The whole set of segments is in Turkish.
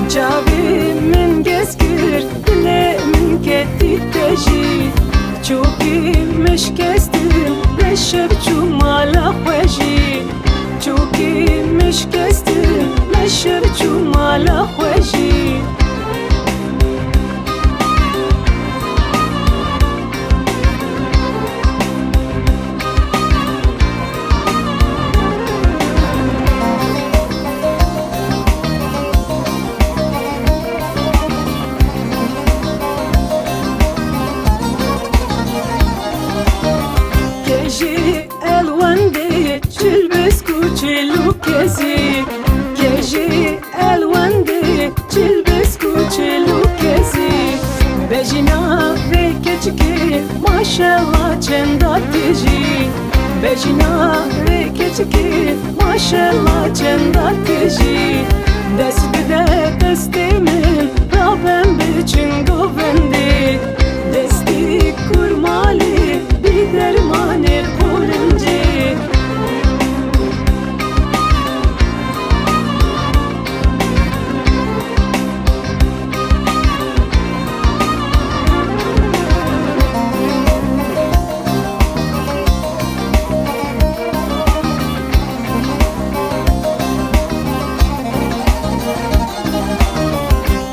Cavimin gezgir, dilemin kettik teji. Çok imiş kestim, leşev çumala xweji. Çok imiş kestim, leşev çumala xweji. Keji elwende çilbes kuçelu kezi. Keji elwende çilbes kuçelu kezi. Bejina ve keçki maşallah çenda teji. Bejina ve keçki maşallah çenda teji. Dest bide destimin rabem biçin govendi. Desti kurmali bir dermanı bulunca.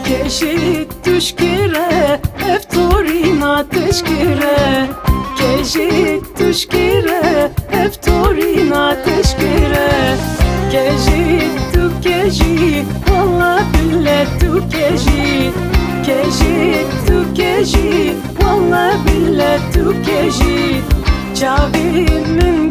Keji tuşkire eftorina teşkire. Keji tuşkire eftorina teşkire. Keji tu keji valla bille tu keji. Keji tu keji valla bille tu keji. Cavimin